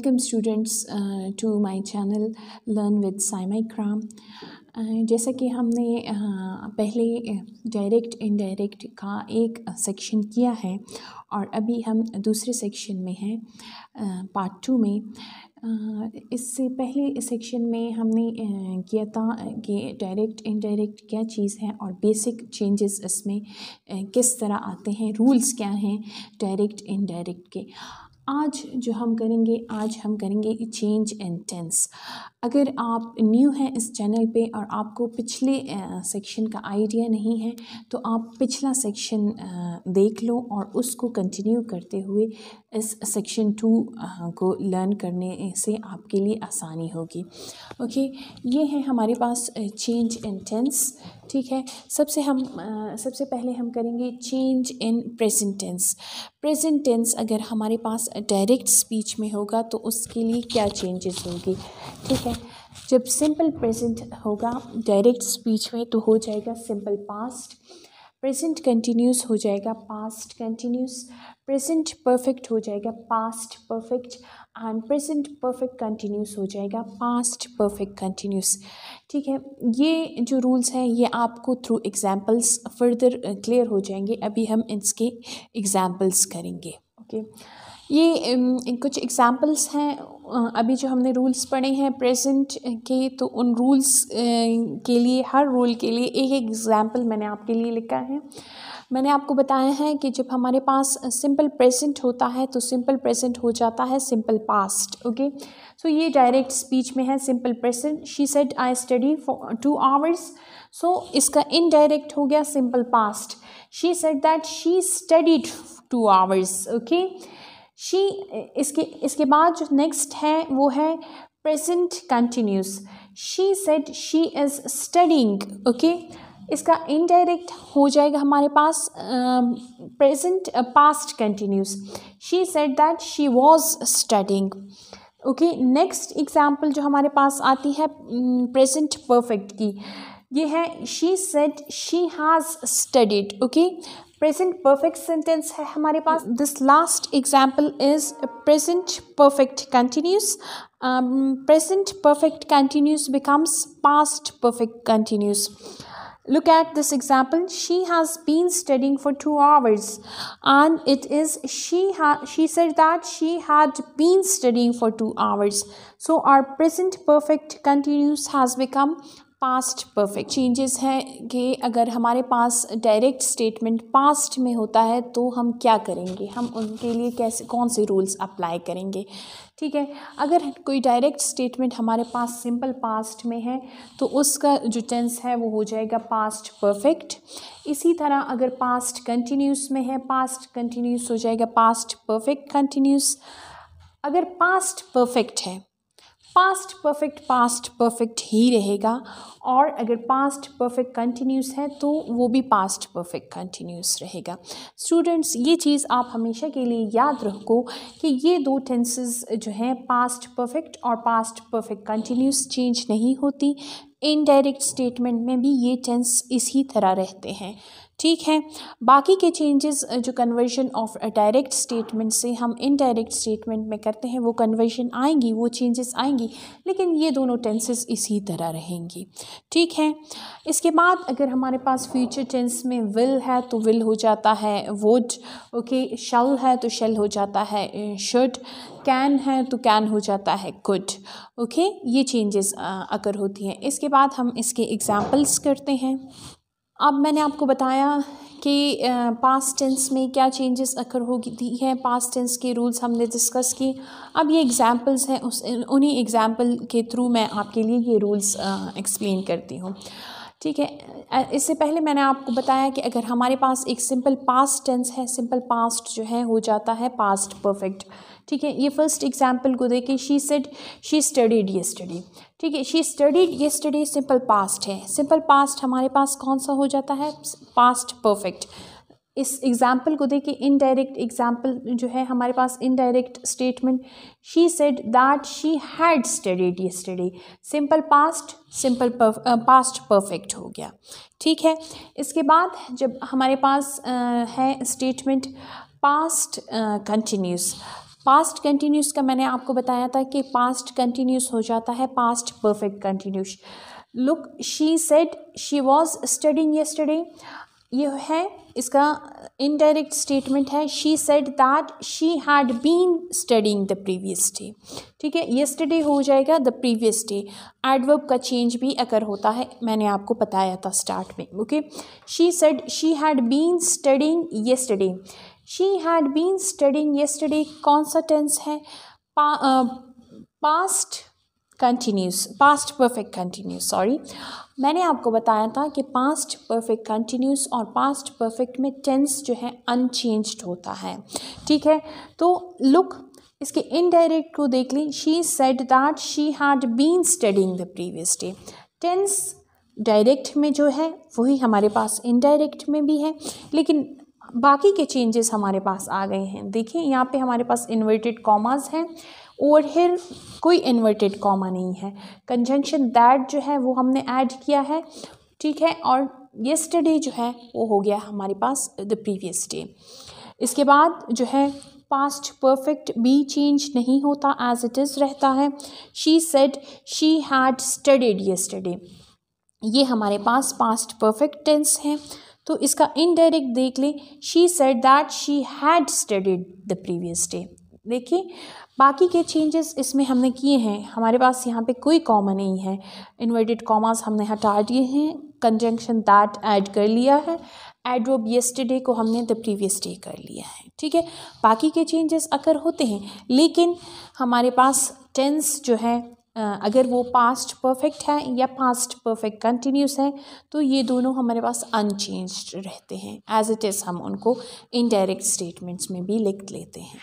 Welcome students to my channel learn with Saima Ikram. जैसा कि हमने पहले डायरेक्ट इनडायरेक्ट का एक सेक्शन किया है और अभी हम दूसरे सेक्शन में हैं, पार्ट 2 में। इससे पहले सेक्शन में हमने किया था कि डायरेक्ट इनडायरेक्ट क्या चीज़ है और बेसिक चेंजेस इसमें किस तरह आते हैं, रूल्स क्या हैं डायरेक्ट इनडायरेक्ट के। आज जो हम करेंगे चेंज इन टेंस। अगर आप न्यू हैं इस चैनल पे और आपको पिछले सेक्शन का आइडिया नहीं है तो आप पिछला सेक्शन देख लो और उसको कंटिन्यू करते हुए इस सेक्शन 2 को लर्न करने से आपके लिए आसानी होगी। ओके, ये है हमारे पास चेंज इन टेंस। ठीक है, सबसे पहले हम करेंगे change in present tense. Present tense अगर हमारे पास डायरेक्ट स्पीच में होगा तो उसके लिए क्या चेंजेस होगी। ठीक है, जब सिंपल प्रेजेंट होगा डायरेक्ट स्पीच में तो हो जाएगा सिंपल पास्ट, प्रेजेंट कंटिन्यूस हो जाएगा पास्ट कंटिन्यूस, प्रेजेंट परफेक्ट हो जाएगा past perfect and present perfect continuous हो जाएगा पास्ट परफेक्ट कंटिन्यूस। ठीक है, ये जो रूल्स हैं ये आपको थ्रू एग्जांपल्स फर्दर क्लियर हो जाएंगे। अभी हम इसके एग्जांपल्स करेंगे। ओके, ये कुछ एग्जांपल्स हैं। अभी जो हमने रूल्स पढ़े हैं प्रेजेंट के, तो उन रूल्स के लिए, हर रूल के लिए एक एग्जांपल मैंने आपके लिए लिखा है। मैंने आपको बताया है कि जब हमारे पास सिंपल प्रेजेंट होता है तो सिंपल प्रेजेंट हो जाता है सिंपल पास्ट। ओके, सो ये डायरेक्ट स्पीच में है simple present. She said I study for 2 hours. So इसका इनडायरेक्ट हो गया simple past. She said that she studied 2 hours. Okay, she, इसके बाद जो नेक्स्ट है वो है present continuous. She said she is studying. Okay, इसका इनडायरेक्ट हो जाएगा हमारे पास present past continuous. She said that she was studying. Okay, next example जो हमारे पास आती है प्रेजेंट परफेक्ट की, ये है she said she has studied. Okay, present perfect sentence है हमारे पास। This last example is present perfect continuous. Present perfect continuous becomes past perfect continuous. Look at this example. She has been studying for 2 hours and it is she said that she had been studying for 2 hours. So our present perfect continuous has become past perfect. Changes हैं कि अगर हमारे पास direct statement past में होता है तो हम क्या करेंगे, हम उनके लिए कैसे, कौन से रूल्स अप्लाई करेंगे। ठीक है, अगर कोई डायरेक्ट स्टेटमेंट हमारे पास सिंपल पास्ट में है तो उसका जो टेंस है वो हो जाएगा पास्ट परफेक्ट। इसी तरह अगर पास्ट कंटिन्यूस में है, पास्ट कंटिन्यूस हो जाएगा पास्ट परफेक्ट कंटिन्यूस। अगर पास्ट परफेक्ट है, पास्ट परफेक्ट ही रहेगा, और अगर पास्ट परफेक्ट कंटिन्यूस है तो वो भी पास्ट परफेक्ट कंटिन्यूस रहेगा। स्टूडेंट्स, ये चीज़ आप हमेशा के लिए याद रखो कि ये 2 टेंसेस जो हैं पास्ट परफेक्ट और पास्ट परफेक्ट कंटिन्यूस चेंज नहीं होती। इनडायरेक्ट स्टेटमेंट में भी ये टेंस इसी तरह रहते हैं। ठीक है, बाकी के चेंजेस जो कन्वर्जन ऑफ डायरेक्ट स्टेटमेंट से हम इनडायरेक्ट स्टेटमेंट में करते हैं वो कन्वर्जन आएंगी, वो चेंजेस आएंगी, लेकिन ये दोनों टेंसेस इसी तरह रहेंगी। ठीक है, इसके बाद अगर हमारे पास फ्यूचर टेंस में विल है तो विल हो जाता है वुड। ओके, शल है तो शल हो जाता है शुड, कैन है तो कैन हो जाता है कुड। ओके, ये चेंजेस अगर होती हैं। इसके बाद हम इसके एग्जाम्पल्स करते हैं। अब मैंने आपको बताया कि पास्ट टेंस में क्या चेंजेस अकर होती हैं, पास्ट टेंस के रूल्स हमने डिस्कस किए। अब ये एग्जांपल्स हैं, उन्हीं एग्जांपल के थ्रू मैं आपके लिए ये रूल्स एक्सप्लेन करती हूँ। ठीक है, इससे पहले मैंने आपको बताया कि अगर हमारे पास एक सिंपल पास्ट टेंस है, सिंपल पास्ट जो है हो जाता है पास्ट परफेक्ट। ठीक है, ये फर्स्ट एग्जांपल को देखिए, she said she studied yesterday. ठीक है, she studied yesterday simple past है। सिंपल पास्ट हमारे पास कौन सा हो जाता है, पास्ट परफेक्ट। इस एग्जाम्पल को देखिए, इनडायरेक्ट एग्जाम्पल जो है हमारे पास, indirect statement, she said that she had studied yesterday, simple past, simple past perfect हो गया। ठीक है, इसके बाद जब हमारे पास है statement past continuous, past continuous का मैंने आपको बताया था कि पास्ट कंटिन्यूस हो जाता है past perfect continuous. Look, she said she was studying yesterday, ये है इसका इनडायरेक्ट स्टेटमेंट है। She said that she had been studying the previous day. ठीक है, येस्टरडे हो जाएगा द प्रीवियस डे। एडवर्ब का चेंज भी अगर होता है, मैंने आपको बताया था स्टार्ट में। Okay, she said she had been studying yesterday. She had been studying yesterday कौन सा टेंस है? Past continuous, past perfect continuous, sorry. मैंने आपको बताया था कि पास्ट परफेक्ट कंटिन्यूस और पास्ट परफेक्ट में टेंस जो है अनचेंज्ड होता है। ठीक है, तो लुक, इसके इनडायरेक्ट को देख लें। She said that she had been studying the previous day. Tense direct में जो है वही हमारे पास इनडायरेक्ट में भी है, लेकिन बाकी के चेंजेस हमारे पास आ गए हैं। देखिए यहाँ पे हमारे पास इन्वर्टेड कॉमास हैं, ओवर हियर कोई इन्वर्टेड कॉमा नहीं है। कंजंक्शन दैट जो है वो हमने ऐड किया है। ठीक है, और येस्टरडे जो है वो हो गया हमारे पास द प्रीवियस डे। इसके बाद जो है पास्ट परफेक्ट भी चेंज नहीं होता, एज इट इज़ रहता है। She said she had studied yesterday, ये हमारे पास पास्ट परफेक्ट टेंस है। तो इसका इनडायरेक्ट देख लें। She said that she had studied the previous day. देखिए बाकी के चेंजेस इसमें हमने किए हैं, हमारे पास यहाँ पे कोई कॉमा नहीं है। इन्वर्टेड कॉमास हमने हटा दिए हैं, कंजंक्शन दैट ऐड कर लिया है, एडवर्ब येस्टरडे को हमने द प्रीवियस डे कर लिया है। ठीक है, बाकी के चेंजेस अगर होते हैं, लेकिन हमारे पास टेंस जो है अगर वो पास्ट परफेक्ट है या पास्ट परफेक्ट कंटिन्यूस है, तो ये दोनों हमारे पास अनचेंज्ड रहते हैं। एज इट इज़ हम उनको इनडायरेक्ट स्टेटमेंट्स में भी लिख लेते हैं।